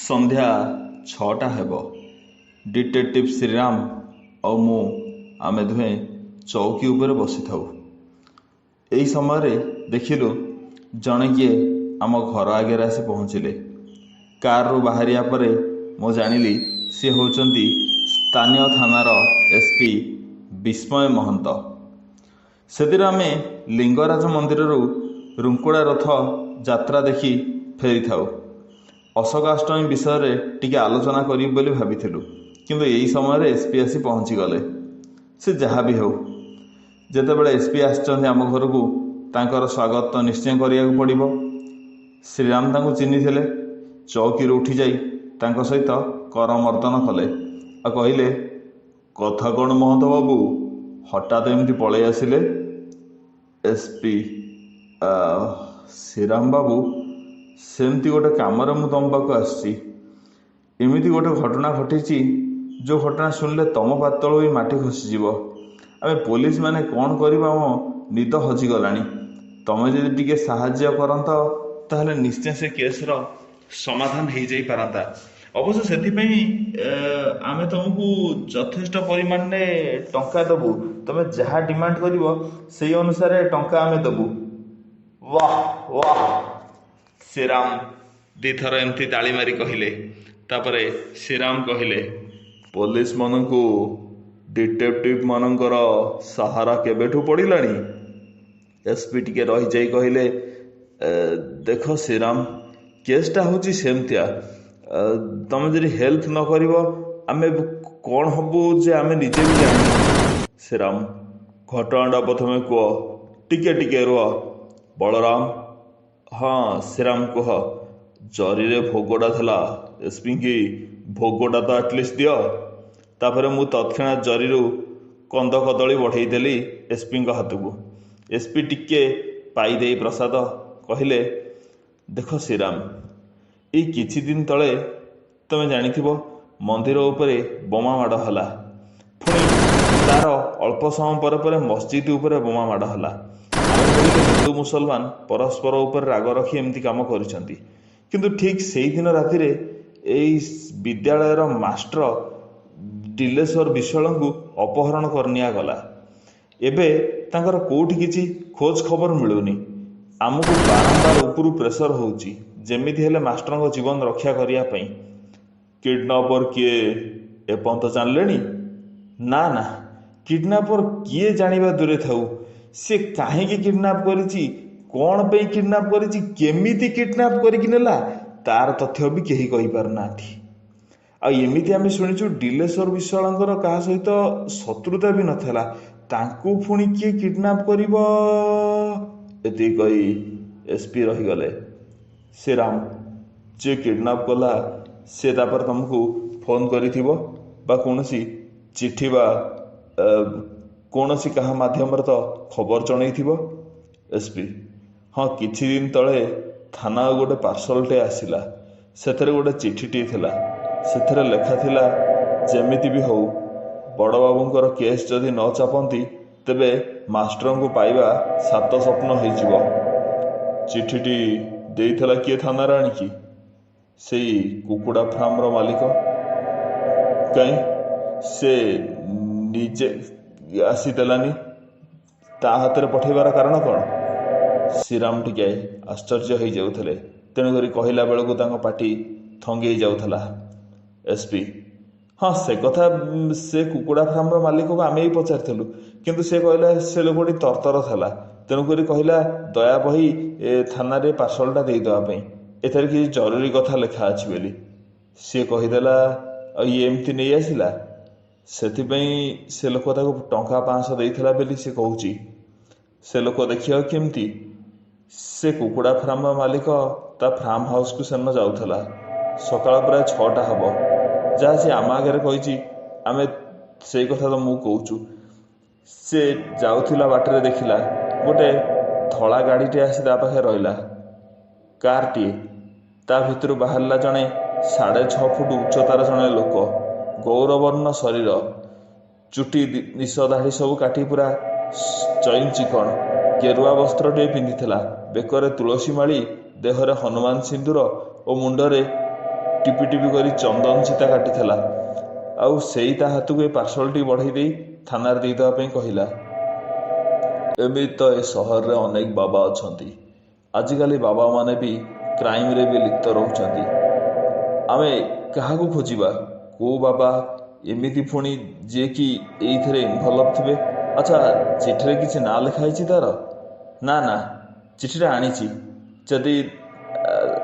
ସନ୍ଧ୍ୟା 6ଟା ହେବ। ଡିଟେକ୍ଟିଭ୍ ଶ୍ରୀରାମ ଆଉ ମୁଁ ଆମେ ଦୁହେଁ ଚୌକି ଉପରେ ବସିଥାଉ। ଏହି ସମୟରେ ଦେଖିଲୁ ଜଣେ କିଏ ଆମ ଘର ଆଗରେ ଆସି ପହଞ୍ଚିଲେ। କାରରୁ ବାହାରିବା ପରେ ମୁଁ ଜାଣିଲି ସେ ହେଉଛନ୍ତି ସ୍ଥାନୀୟ ଥାନାର ଏସ୍ପି ବିସ୍ମୟ ମହନ୍ତ। ସେଦିନ ଆମେ ଲିଙ୍ଗରାଜ ମନ୍ଦିରରୁ ରୁଙ୍କୁଡ଼ା ରଥ ଯାତ୍ରା ଦେଖି ଫେରିଥାଉ। ଅଶୋକାଷ୍ଟମୀ ବିଷୟରେ ଟିକେ ଆଲୋଚନା କରିବୁ ବୋଲି ଭାବିଥିଲୁ, କିନ୍ତୁ ଏହି ସମୟରେ ଏସ୍ପି ଆସି ପହଞ୍ଚିଗଲେ। ସେ ଯାହା ବି ହେଉ, ଯେତେବେଳେ ଏସ୍ପି ଆସିଛନ୍ତି ଆମ ଘରକୁ ତାଙ୍କର ସ୍ୱାଗତ ତ ନିଶ୍ଚୟ କରିବାକୁ ପଡ଼ିବ। ଶ୍ରୀରାମ ତାଙ୍କୁ ଚିହ୍ନିଥିଲେ। ଚୌକିରୁ ଉଠିଯାଇ ତାଙ୍କ ସହିତ କରମର୍ଦ୍ଦନ କଲେ ଆଉ କହିଲେ, କଥା କ'ଣ ମହନ୍ତ ବାବୁ, ହଠାତ୍ ଏମିତି ପଳେଇ ଆସିଲେ? ଏସ୍ପି ଶ୍ରୀରାମ ବାବୁ, ସେମିତି ଗୋଟେ କାମରେ ମୁଁ ତମ ପାଖକୁ ଆସିଛି। ଏମିତି ଗୋଟେ ଘଟଣା ଘଟିଛି ଯେଉଁ ଘଟଣା ଶୁଣିଲେ ତମ ପାତଳୁ ବି ମାଟି ଖସିଯିବ। ଆମେ ପୋଲିସ ମାନେ କ'ଣ କରିବୁ, ଆମ ନିଦ ହଜିଗଲାଣି। ତମେ ଯଦି ଟିକେ ସାହାଯ୍ୟ କରନ୍ତ ତାହେଲେ ନିଶ୍ଚୟ ସେ କେସ୍ର ସମାଧାନ ହେଇଯାଇପାରନ୍ତା। ଅବଶ୍ୟ ସେଥିପାଇଁ ଆମେ ତୁମକୁ ଯଥେଷ୍ଟ ପରିମାଣରେ ଟଙ୍କା ଦେବୁ। ତମେ ଯାହା ଡିମାଣ୍ଡ କରିବ ସେଇ ଅନୁସାରେ ଟଙ୍କା ଆମେ ଦେବୁ। ୱାହ ୱାହ, ଶ୍ରୀରାମ ଦୁଇଥର ଏମିତି ତାଳି ମାରି କହିଲେ। ତାପରେ ଶ୍ରୀରାମ କହିଲେ, ପୋଲିସ ମାନଙ୍କୁ ଡିଟେକ୍ଟିଭ ମାନଙ୍କର ସାହାରା କେବେଠୁ ପଡ଼ିଲାଣି? ଏସ୍ପି ଟିକେ ରହିଯାଇ କହିଲେ, ଦେଖ ଶ୍ରୀରାମ, କେସ୍ଟା ହେଉଛି ସେମିତିଆ, ତମେ ଯଦି ହେଲ୍ପ ନ କରିବ ଆମେ କ'ଣ ହବୁ ଯେ ଆମେ ନିଜେ ବି ଜାଣିନୁ। ଶ୍ରୀରାମ, ଘଟଣାଟା ପ୍ରଥମେ କୁହ, ଟିକେ ଟିକେ ରୁହ। ବଳରାମ, ହଁ ଶ୍ରୀରାମ କୁହ। ଜରିରେ ଭୋଗଟା ଥିଲା, ଏସ୍ପିଙ୍କି ଭୋଗଟା ତ ଆଟଲିଷ୍ଟ ଦିଅ। ତାପରେ ମୁଁ ତତ୍କ୍ଷଣାତ ଜରିରୁ କନ୍ଦ କଦଳୀ ବଢ଼େଇଦେଲି ଏସ୍ପିଙ୍କ ହାତକୁ। ଏସ୍ପି ଟିକେ ପାଇଦେଇ ପ୍ରସାଦ କହିଲେ, ଦେଖ ଶ୍ରୀରାମ, ଏଇ କିଛି ଦିନ ତଳେ ତୁମେ ଜାଣିଥିବ ମନ୍ଦିର ଉପରେ ବୋମା ମାଡ଼ ହେଲା। ପୁଣି ତାର ଅଳ୍ପ ସମୟ ପରେ ପରେ ମସଜିଦ ଉପରେ ବୋମା ମାଡ଼ ହେଲା। ହିନ୍ଦୁ ମୁସଲମାନ ପରସ୍ପର ଉପରେ ରାଗ ରଖି ଏମିତି କାମ କରିଛନ୍ତି। କିନ୍ତୁ ଠିକ୍ ସେଇଦିନ ରାତିରେ ଏଇ ବିଦ୍ୟାଳୟର ମାଷ୍ଟର ଡିଲେଶ୍ୱର ବିଶ୍ୱାଳଙ୍କୁ ଅପହରଣ କରି ନିଆଗଲା। ଏବେ ତାଙ୍କର କେଉଁଠି କିଛି ଖୋଜ ଖବର ମିଳୁନି। ଆମକୁ ବାରମ୍ବାର ଉପରୁ ପ୍ରେସର ହେଉଛି ଯେମିତି ହେଲେ ମାଷ୍ଟରଙ୍କ ଜୀବନ ରକ୍ଷା କରିବା ପାଇଁ। କିଡନାପର କିଏ ଏପର୍ଯ୍ୟନ୍ତ ଜାଣିଲେଣି? ନା ନା, କିଡନାପର କିଏ ଜାଣିବା ଦୂରେ ଥାଉ, ସେ କାହିଁକି କିଡନାପ କରିଛି, କ'ଣ ପାଇଁ କିଡନାପ କରିଛି, କେମିତି କିଡନାପ କରିକି ନେଲା, ତାର ତଥ୍ୟ ବି କେହି କହିପାରୁନାହାନ୍ତି। ଆଉ ଏମିତି ଆମେ ଶୁଣିଛୁ ଡିଲେଶ୍ୱର ବିଶ୍ୱାଳଙ୍କର କାହା ସହିତ ଶତ୍ରୁତା ବି ନଥିଲା, ତାଙ୍କୁ ପୁଣି କିଏ କିଡନାପ କରିବ? ଏତିକି କହି ଏସ୍ପି ରହିଗଲେ। ଶ୍ରୀରାମ, ଯିଏ କିଡନାପ କଲା ସେ ତାପରେ ତମକୁ ଫୋନ୍ କରିଥିବ ବା କୌଣସି ଚିଠି ବା କୌଣସି କାହା ମାଧ୍ୟମରେ ତ ଖବର ଜଣେଇଥିବ। ଏସ୍ପି, ହଁ କିଛି ଦିନ ତଳେ ଥାନାକୁ ଗୋଟେ ପାର୍ସଲଟେ ଆସିଲା। ସେଥିରେ ଗୋଟେ ଚିଠିଟିଏ ଥିଲା। ସେଥିରେ ଲେଖା ଥିଲା, ଯେମିତି ବି ହଉ ବଡ଼ବାବୁଙ୍କର କେସ୍ ଯଦି ନ ଚାପନ୍ତି ତେବେ ମାଷ୍ଟରଙ୍କୁ ପାଇବା ସାତ ସ୍ୱପ୍ନ ହେଇଯିବ। ଚିଠିଟି ଦେଇଥିଲା କିଏ ଥାନାରେ ଆଣିକି? ସେଇ କୁକୁଡ଼ା ଫାର୍ମର ମାଲିକ। କାହିଁ ସେ ନିଜେ ଆସିଦେଲାନି? ତା ହାତରେ ପଠାଇବାର କାରଣ କ'ଣ? ଶ୍ରୀରାମ ଟିକେ ଆଶ୍ଚର୍ଯ୍ୟ ହେଇଯାଉଥିଲେ। ତେଣୁକରି କହିଲା ବେଳକୁ ତାଙ୍କ ପାଟି ଥଙ୍ଗେଇ ଯାଉଥିଲା। ଏସ୍ପି, ହଁ ସେ କଥା, ସେ କୁକୁଡ଼ା ଫାର୍ମର ମାଲିକକୁ ଆମେ ବି ପଚାରିଥିଲୁ, କିନ୍ତୁ ସେ କହିଲା ସେ ଲୋକଟି ତରତର ଥିଲା। ତେଣୁକରି କହିଲା ଦୟା ବହି ଥାନାରେ ପାର୍ସଲଟା ଦେଇଦେବା ପାଇଁ, ଏଥିରେ କିଛି ଜରୁରୀ କଥା ଲେଖା ଅଛି ବୋଲି। ସିଏ କହିଦେଲା ଆଉ ଇଏ ଏମିତି ନେଇ ଆସିଲା। ସେଥିପାଇଁ ସେ ଲୋକ ତାକୁ ଟଙ୍କା 500 ଦେଇଥିଲା ବୋଲି ସେ କହୁଛି। ସେ ଲୋକ ଦେଖିବାକୁ କେମିତି? ସେ କୁକୁଡ଼ା ଫାର୍ମର ମାଲିକ ତା ଫାର୍ମ ହାଉସ୍କୁ ସେଦିନ ଯାଉଥିଲା। ସକାଳ ପ୍ରାୟ 6ଟା ହେବ, ଯାହା ସେ ଆମ ଆଗରେ କହିଛି। ଆମେ ସେଇ କଥା ତ ମୁଁ କହୁଛୁ। ସେ ଯାଉଥିଲା ବାଟରେ ଦେଖିଲା ଗୋଟେ ଧଳା ଗାଡ଼ିଟେ ଆସି ତା ପାଖରେ ରହିଲା, କାରଟିଏ। ତା ଭିତରୁ ବାହାରିଲା ଜଣେ 6.5 ଫୁଟ ଉଚ୍ଚତାର ଜଣେ ଲୋକ, ଗୌରବର୍ଣ୍ଣ ଶରୀର, ଚୁଟି ନିଶ ଦାଢ଼ି ସବୁ କାଟି ପୁରା ଚଇନ ଚିକଣ, ଗେରୁଆ ବସ୍ତ୍ରଟିଏ ପିନ୍ଧିଥିଲା, ବେକରେ ତୁଳସୀ ମାଳି, ଦେହରେ ହନୁମାନ ସିନ୍ଦୁର ଓ ମୁଣ୍ଡରେ टिपि टिपि କରି ଚନ୍ଦନ ଚିତା କାଟିଥିଲା। ଆଉ ସେଇ ତା ହାତକୁ ଏ ପାର୍ସଲଟି ବଢ଼େଇ ଦେଇ ଥାନାରେ ଦେଇଦେବା ପାଇଁ କହିଲା। ଏମିତି ତ ଏ ସହରରେ ଅନେକ ବାବା ଅଛନ୍ତି। ଆଜିକାଲି ବାବାମାନେ ବି କ୍ରାଇମରେ ବି ଲିପ୍ତ ରହୁଛନ୍ତି। ଆମେ କାହାକୁ ଖୋଜିବା? କେଉଁ ବାବା ଏମିତି ପୁଣି ଯିଏକି ଏଇଥିରେ ଇନଭଲ୍ଭ ଥିବେ? ଆଚ୍ଛା, ଚିଠିରେ କିଛି ନାଁ ଲେଖା ହେଇଛି ତାର? ନା ନା, ଚିଠିଟା ଆଣିଛି। ଯଦି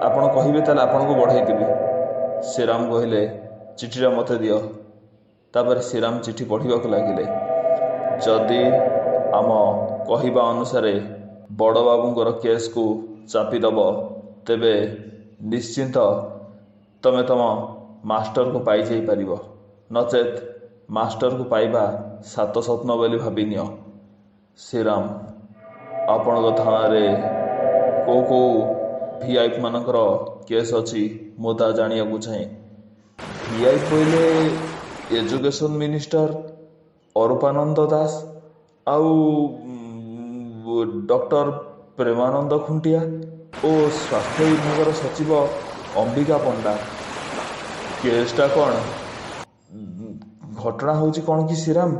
ଆପଣ କହିବେ ତାହେଲେ ଆପଣଙ୍କୁ ବଢ଼େଇଦେବି। ଶ୍ରୀରାମ କହିଲେ, ଚିଠିଟା ମୋତେ ଦିଅ। ତାପରେ ଶ୍ରୀରାମ ଚିଠି ପଢ଼ିବାକୁ ଲାଗିଲେ। ଯଦି ଆମ କହିବା ଅନୁସାରେ ବଡ଼ ବାବୁଙ୍କର କେସ୍କୁ ଚାପିଦେବ, ତେବେ ନିଶ୍ଚିନ୍ତ ତମେ ତମ ମାଷ୍ଟରକୁ ପାଇଯାଇପାରିବ। ନଚେତ୍ ମାଷ୍ଟରକୁ ପାଇବା ସାତ ସ୍ୱପ୍ନ ବୋଲି ଭାବିନିଅ। ଶ୍ରୀରାମ, ଆପଣଙ୍କ ଥାନାରେ କେଉଁ କେଉଁ VIP ମାନଙ୍କର କେସ୍ ଅଛି ମୁଁ ତା ଜାଣିବାକୁ ଚାହେଁ। VIP କହିଲେ ଏଜୁକେସନ୍ ମିନିଷ୍ଟର ଅରୂପାନନ୍ଦ ଦାସ ଆଉ ଡକ୍ଟର ପ୍ରେମାନନ୍ଦ ଖୁଣ୍ଟିଆ ଓ ସ୍ୱାସ୍ଥ୍ୟ ବିଭାଗର ସଚିବ ଅମ୍ବିକା ପଣ୍ଡା। କେସ୍ଟା କ'ଣ? ଘଟଣା ହେଉଛି କ'ଣ କି ଶ୍ରୀରାମ,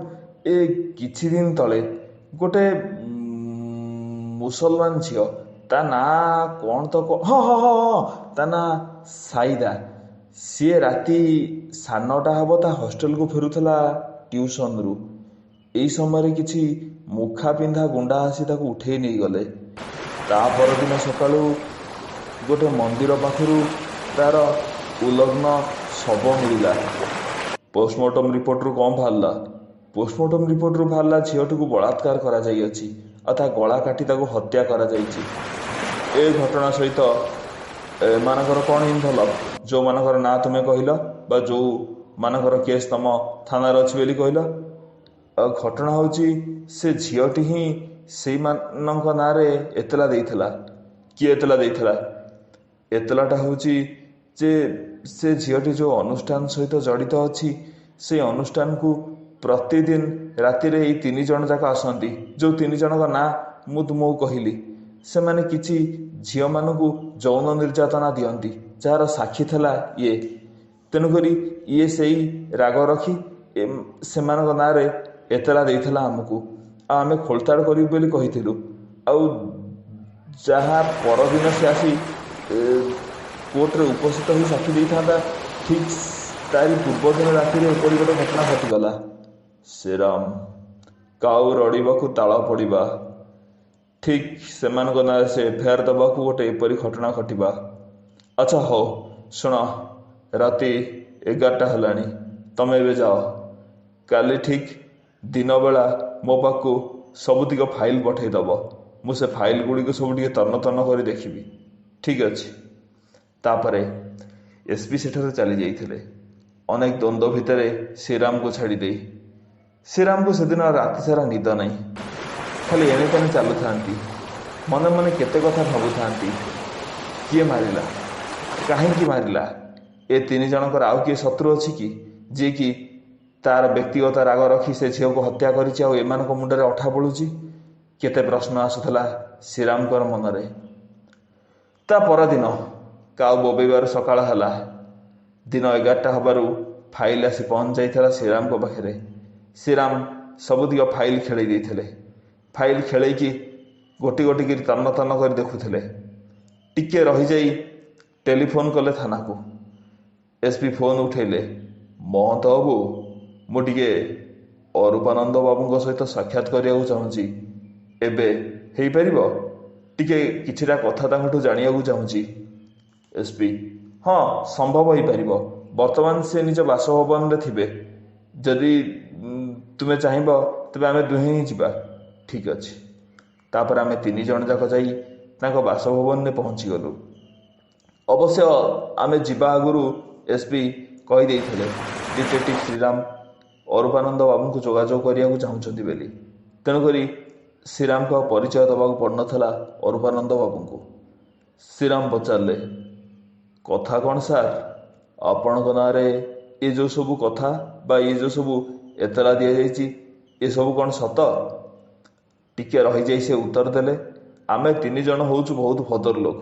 ଏ କିଛି ଦିନ ତଳେ ଗୋଟେ ମୁସଲମାନ ଝିଅ, ତା ନାଁ କ'ଣ ତ ହଁ ହଁ ହଁ ହଁ ତା ନାଁ ସାଇଦା। ସିଏ ରାତି 9:30 ହେବ ତା ହଷ୍ଟେଲକୁ ଫେରୁଥିଲା ଟ୍ୟୁସନରୁ। ଏଇ ସମୟରେ କିଛି ମୁଖା ପିନ୍ଧା ଗୁଣ୍ଡା ଆସି ତାକୁ ଉଠେଇ ନେଇଗଲେ। ତା ପରଦିନ ସକାଳୁ ଗୋଟେ ମନ୍ଦିର ପାଖରୁ ତାର ଉଲଗ୍ନ ଶବ ମିଳିଲା। ପୋଷ୍ଟମର୍ଟମ ରିପୋର୍ଟରୁ କ'ଣ ବାହାରିଲା? ପୋଷ୍ଟମର୍ଟମ ରିପୋର୍ଟରୁ ବାହାରିଲା ଝିଅଟିକୁ ବଳାତ୍କାର କରାଯାଇଅଛି ଆଉ ତା ଗଳା କାଟି ତାକୁ ହତ୍ୟା କରାଯାଇଛି। ଏ ଘଟଣା ସହିତ ଏମାନଙ୍କର କ'ଣ ଇନଭଲ୍ଭ? ଯେଉଁମାନଙ୍କର ନାଁ ତୁମେ କହିଲ ବା ଯେଉଁମାନଙ୍କର କେସ୍ ତମ ଥାନାରେ ଅଛି ବୋଲି କହିଲ। ଆଉ ଘଟଣା ହେଉଛି ସେ ଝିଅଟି ହିଁ ସେଇମାନଙ୍କ ନାଁରେ ଏତଲା ଦେଇଥିଲା। କିଏ ଏତଲା ଦେଇଥିଲା? ଏତଲାଟା ହେଉଛି ଯେ ସେ ଝିଅଟି ଯେଉଁ ଅନୁଷ୍ଠାନ ସହିତ ଜଡ଼ିତ ଅଛି, ସେଇ ଅନୁଷ୍ଠାନକୁ ପ୍ରତିଦିନ ରାତିରେ ଏଇ 3 ଜଣ ଯାକ ଆସନ୍ତି। ଯେଉଁ 3 ଜଣଙ୍କ ନାଁ ମୁଁ ତୁମକୁ କହିଲି, ସେମାନେ କିଛି ଝିଅମାନଙ୍କୁ ଯୌନ ନିର୍ଯାତନା ଦିଅନ୍ତି, ଯାହାର ସାକ୍ଷୀ ଥିଲା ଇଏ। ତେଣୁକରି ଇଏ ସେଇ ରାଗ ରଖି ସେମାନଙ୍କ ନାଁରେ ଏତଲା ଦେଇଥିଲା ଆମକୁ। ଆଉ ଆମେ ଖୋଳତାଡ଼ କରିବୁ ବୋଲି କହିଥିଲୁ। ଆଉ ଯାହା ପରଦିନ ସେ ଆସି କୋର୍ଟରେ ଉପସ୍ଥିତ ହୋଇ ସାକ୍ଷୀ ଦେଇଥାନ୍ତା, ଠିକ୍ ତାରି ପୂର୍ବଦିନ ରାତିରେ ଏପରି ଗୋଟେ ଘଟଣା ଘଟିଗଲା। ଶ୍ରୀରାମ, କାଉ ରଡ଼ିବାକୁ ତାଳ ପଡ଼ିବା। ଠିକ୍ ସେମାନଙ୍କ ନାଁରେ ସେ FIR ଦେବାକୁ ଗୋଟେ ଏପରି ଘଟଣା ଘଟିବା। ଆଚ୍ଛା ହଉ, ଶୁଣ, ରାତି 11ଟା ହେଲାଣି। ତମେ ଏବେ ଯାଅ। କାଲି ଠିକ୍ ଦିନବେଳା ମୋ ପାଖକୁ ସବୁତିକ ଫାଇଲ୍ ପଠାଇଦେବ। ମୁଁ ସେ ଫାଇଲ୍ ଗୁଡ଼ିକୁ ସବୁ ଟିକେ ତନ୍ନ ତନ୍ନ କରି ଦେଖିବି। ଠିକ୍ ଅଛି। ତାପରେ SP ସେଠାରୁ ଚାଲି ଯାଇଥିଲେ। ଅନେକ ଦ୍ୱନ୍ଦ୍ୱ ଭିତରେ ଶ୍ରୀରାମକୁ ଛାଡ଼ି ଦେଇ। ଶ୍ରୀରାମକୁ ସେଦିନ ରାତି ସାରା ନିଦ ନାହିଁ। ଖାଲି ଏଣେ ତେଣେ ଚାଲୁଥାନ୍ତି। ମନେ ମନେ କେତେ କଥା ଭାବୁଥାନ୍ତି। କିଏ ମାରିଲା? କାହିଁକି ମାରିଲା? ଏ 3 ଜଣଙ୍କର ଆଉ କିଏ ଶତ୍ରୁ ଅଛି କି, ଯିଏକି ତାର ବ୍ୟକ୍ତିଗତ ରାଗ ରଖି ସେ ଝିଅକୁ ହତ୍ୟା କରିଛି ଆଉ ଏମାନଙ୍କ ମୁଣ୍ଡରେ ଅଠା ବୋଳୁଛି? କେତେ ପ୍ରଶ୍ନ ଆସୁଥିଲା ଶ୍ରୀରାମଙ୍କର ମନରେ। ତା ପରଦିନ କାଉ ବୋବେଇବାର ସକାଳ ହେଲା। ଦିନ 11ଟା ହେବାରୁ ଫାଇଲ୍ ଆସି ପହଞ୍ଚି ଯାଇଥିଲା ଶ୍ରୀରାମଙ୍କ ପାଖରେ। ଶ୍ରୀରାମ ସବୁତିକ ଫାଇଲ୍ ଖେଳେଇ ଦେଇଥିଲେ। ଫାଇଲ୍ ଖେଳେଇକି ଗୋଟି ଗୋଟି କରି ତନ୍ନ ତନ୍ନ କରି ଦେଖୁଥିଲେ। ଟିକେ ରହିଯାଇ ଟେଲିଫୋନ୍ କଲେ ଥାନାକୁ। SP ଫୋନ୍ ଉଠେଇଲେ। ମହନ୍ତ ବାବୁ, ମୁଁ ଟିକେ ଅରୂପାନନ୍ଦ ବାବୁଙ୍କ ସହିତ ସାକ୍ଷାତ କରିବାକୁ ଚାହୁଁଛି। ଏବେ ହେଇପାରିବ? ଟିକେ କିଛିଟା କଥା ତାଙ୍କଠୁ ଜାଣିବାକୁ ଚାହୁଁଛି। SP, ହଁ, ସମ୍ଭବ ହେଇପାରିବ। ବର୍ତ୍ତମାନ ସେ ନିଜ ବାସଭବନରେ ଥିବେ। ଯଦି ତୁମେ ଚାହିଁବ ତେବେ ଆମେ ଦୁହେଁ ହିଁ ଯିବା। ଠିକ୍ ଅଛି। ତାପରେ ଆମେ 3 ଜଣ ଯାକ ଯାଇ ତାଙ୍କ ବାସଭବନରେ ପହଞ୍ଚିଗଲୁ। ଅବଶ୍ୟ ଆମେ ଯିବା ଆଗରୁ SP କହିଦେଇଥିଲେ ଡିଟେକ୍ଟିଭ ଶ୍ରୀରାମ ଅରୂପାନନ୍ଦ ବାବୁଙ୍କୁ ଯୋଗାଯୋଗ କରିବାକୁ ଚାହୁଁଛନ୍ତି ବୋଲି। ତେଣୁକରି ଶ୍ରୀରାମକୁ ଆଉ ପରିଚୟ ଦେବାକୁ ପଡ଼ିନଥିଲା ଅରୂପାନନ୍ଦ ବାବୁଙ୍କୁ। ଶ୍ରୀରାମ ପଚାରିଲେ, କଥା କ'ଣ ସାର୍? ଆପଣଙ୍କ ନାଁରେ ଏ ଯେଉଁ ସବୁ କଥା ବା ଏ ଯେଉଁ ସବୁ ଏତଲା ଦିଆଯାଇଛି, ଏସବୁ କ'ଣ ସତ? ଟିକେ ରହିଯାଇ ସେ ଉତ୍ତର ଦେଲେ, ଆମେ 3 ଜଣ ହେଉଛୁ ବହୁତ ଭଦ୍ର ଲୋକ।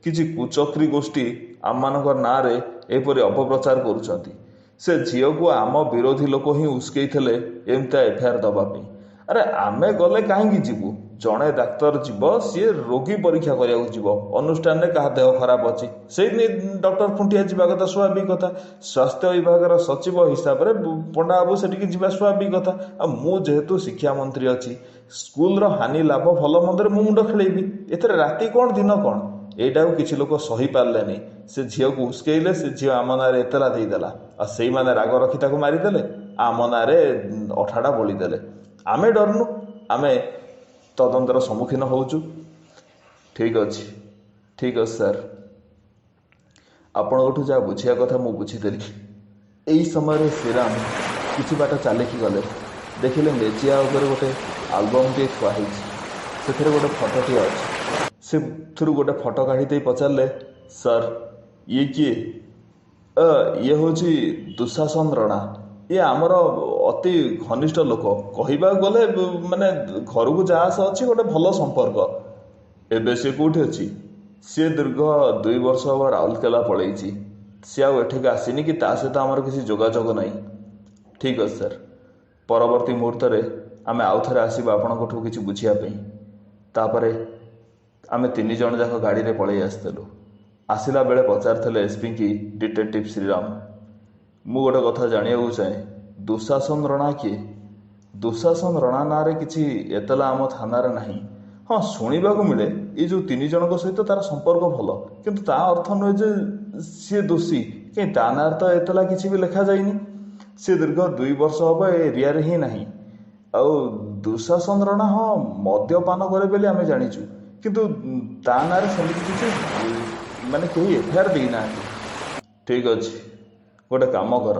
କିଛି କୁଚକ୍ରୀ ଗୋଷ୍ଠୀ ଆମମାନଙ୍କ ନାଁରେ ଏପରି ଅପପ୍ରଚାର କରୁଛନ୍ତି। ସେ ଝିଅକୁ ଆମ ବିରୋଧୀ ଲୋକ ହିଁ ଉସ୍କେଇଥିଲେ ଏମିତିଆ ଏଫଆଇଆର ଦେବା ପାଇଁ। ଆରେ ଆମେ ଗଲେ କାହିଁକି ଯିବୁ? ଜଣେ ଡାକ୍ତର ଯିବ, ସିଏ ରୋଗୀ ପରୀକ୍ଷା କରିବାକୁ ଯିବ ଅନୁଷ୍ଠାନରେ କାହା ଦେହ ଖରାପ ଅଛି, ସେଇଠି ଡକ୍ଟର ଖୁଣ୍ଟିଆ ଯିବା କଥା, ସ୍ୱାଭାବିକ କଥା। ସ୍ୱାସ୍ଥ୍ୟ ବିଭାଗର ସଚିବ ହିସାବରେ ପଣ୍ଡା ବାବୁ ସେଠିକି ଯିବା ସ୍ୱାଭାବିକ କଥା। ଆଉ ମୁଁ ଯେହେତୁ ଶିକ୍ଷା ମନ୍ତ୍ରୀ ଅଛି, ସ୍କୁଲର ହାନି ଲାଭ ଭଲ ମନ୍ଦରେ ମୁଁ ମୁଣ୍ଡ ଖେଳେଇବି। ଏଥିରେ ରାତି କ'ଣ ଦିନ କ'ଣ? ଏଇଟାକୁ କିଛି ଲୋକ ସହିପାରିଲେନି। ସେ ଝିଅକୁ ଉସ୍କେଇଲେ, ସେ ଝିଅ ଆମ ନାଁରେ ଏତଲା ଦେଇଦେଲା, ଆଉ ସେଇମାନେ ରାଗ ରଖି ତାକୁ ମାରିଦେଲେ, ଆମ ନାଁରେ ଅଠାଟା ବୋଳିଦେଲେ। ଆମେ ଡରୁନୁ, ଆମେ ତଦନ୍ତର ସମ୍ମୁଖୀନ ହେଉଛୁ। ଠିକ୍ ଅଛି ସାର୍, ଆପଣଙ୍କଠୁ ଯାହା ବୁଝିବା କଥା ମୁଁ ବୁଝିଦେଲି। ଏହି ସମୟରେ ଶ୍ରୀରାମ କିଛି ବାଟ ଚାଲିକି ଗଲେ, ଦେଖିଲେ ମେଜିଆ ଉପରେ ଗୋଟେ ଆଲବମ୍ଟିଏ ଥୁଆ ହେଇଛି, ସେଥିରେ ଗୋଟେ ଫଟୋଟିଏ ଅଛି। ସେଥିରୁ ଗୋଟେ ଫଟୋ କାଢ଼ି ଦେଇ ପଚାରିଲେ, ସାର୍ ଇଏ କିଏ? ଇଏ ହେଉଛି ଦୁଃଶାସନ ରଣା। ଇଏ ଆମର ଅତି ଘନିଷ୍ଠ ଲୋକ, କହିବାକୁ ଗଲେ ମାନେ ଘରକୁ ଯାହା ଆସ ଅଛି ଗୋଟେ ଭଲ ସମ୍ପର୍କ। ଏବେ ସେ କେଉଁଠି ଅଛି? ସିଏ ଦୀର୍ଘ 2 ବର୍ଷ ହେବ ରାଉରକେଲା ପଳେଇଛି। ସିଏ ଆଉ ଏଠିକି ଆସିନି କି ତା ସହିତ ଆମର କିଛି ଯୋଗାଯୋଗ ନାହିଁ। ଠିକ୍ ଅଛି ସାର୍, ପରବର୍ତ୍ତୀ ମୁହୂର୍ତ୍ତରେ ଆମେ ଆଉ ଥରେ ଆସିବୁ ଆପଣଙ୍କଠୁ କିଛି ବୁଝିବା ପାଇଁ। ତାପରେ ଆମେ 3 ଜଣ ଯାକ ଗାଡ଼ିରେ ପଳେଇ ଆସିଥିଲୁ। ଆସିଲା ବେଳେ ପଚାରିଥିଲେ ଏସ୍ପି କି ଡିଟେକ୍ଟିଭ ଶ୍ରୀରାମ, ମୁଁ ଗୋଟେ କଥା ଜାଣିବାକୁ ଚାହେଁ, ଦୁଃଶାସନ ରଣା କିଏ? ଦୁଃଶାସନ ରଣା ନାଁରେ କିଛି ଏତଲା ଆମ ଥାନାରେ ନାହିଁ। ହଁ, ଶୁଣିବାକୁ ମିଳେ ଏଇ ଯେଉଁ 3 ଜଣଙ୍କ ସହିତ ତାର ସମ୍ପର୍କ ଭଲ, କିନ୍ତୁ ତା ଅର୍ଥ ନୁହେଁ ଯେ ସିଏ ଦୋଷୀ। କାହିଁ ତା ନାଁରେ ତ ଏତଲା କିଛି ବି ଲେଖାଯାଇନି। ସେ ଦୀର୍ଘ 2 ବର୍ଷ ହେବ ଏ ଏରିଆରେ ହିଁ ନାହିଁ। ଆଉ ଦୁଃଶାସନ ରଣା ହଁ ମଦ୍ୟପାନ କରେ ବୋଲି ଆମେ ଜାଣିଛୁ, କିନ୍ତୁ ତା ନାଁରେ ସେମିତି କିଛି ମାନେ କେହି ଏଫଆଇଆର ଦେଇନାହାନ୍ତି। ଠିକ୍ ଅଛି, ଗୋଟେ କାମ କର,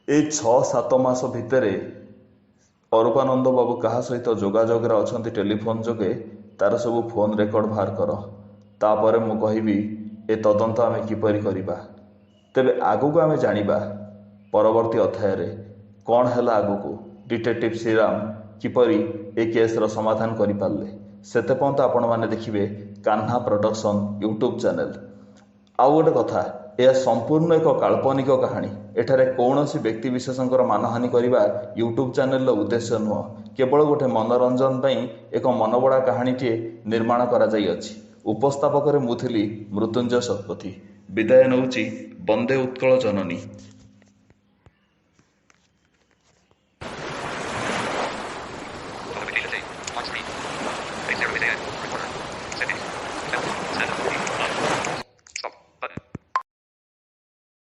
ଏଇ 6-7 ମାସ ଭିତରେ ଅରୂପାନନ୍ଦ ବାବୁ କାହା ସହିତ ଯୋଗାଯୋଗରେ ଅଛନ୍ତି ଟେଲିଫୋନ୍ ଯୋଗେ, ତାର ସବୁ ଫୋନ୍ ରେକର୍ଡ଼ ବାହାର କର। ତାପରେ ମୁଁ କହିବି ଏ ତଦନ୍ତ ଆମେ କିପରି କରିବା। ତେବେ ଆଗକୁ ଆମେ ଜାଣିବା ପରବର୍ତ୍ତୀ ଅଧ୍ୟାୟରେ କ'ଣ ହେଲା ଆଗକୁ, ଡିଟେକ୍ଟିଭ ଶ୍ରୀରାମ କିପରି ଏ କେସ୍ର ସମାଧାନ କରିପାରିଲେ। ସେତେ ପର୍ଯ୍ୟନ୍ତ ଆପଣମାନେ ଦେଖିବେ କାହ୍ନା ପ୍ରଡକ୍ସନ୍ ୟୁଟ୍ୟୁବ୍ ଚ୍ୟାନେଲ୍। ଆଉ ଗୋଟେ କଥା, ଏହା ସମ୍ପୂର୍ଣ୍ଣ ଏକ କାଳ୍ପନିକ କାହାଣୀ। ଏଠାରେ କୌଣସି ବ୍ୟକ୍ତିବିଶେଷଙ୍କର ମାନହାନି କରିବା ୟୁଟ୍ୟୁବ୍ ଚ୍ୟାନେଲର ଉଦ୍ଦେଶ୍ୟ ନୁହଁ। କେବଳ ଗୋଟେ ମନୋରଞ୍ଜନ ପାଇଁ ଏକ ମନବଡ଼ା କାହାଣୀଟିଏ ନିର୍ମାଣ କରାଯାଇଅଛି। ଉପସ୍ଥାପକରେ ମୁଁ ଥିଲି ମୃତ୍ୟୁଞ୍ଜୟ ଶତପଥୀ। ବିଦାୟ ନେଉଛି, ବନ୍ଦେ ଉତ୍କଳ ଜନନୀ। On screen. 80 recorder. Settings. 7.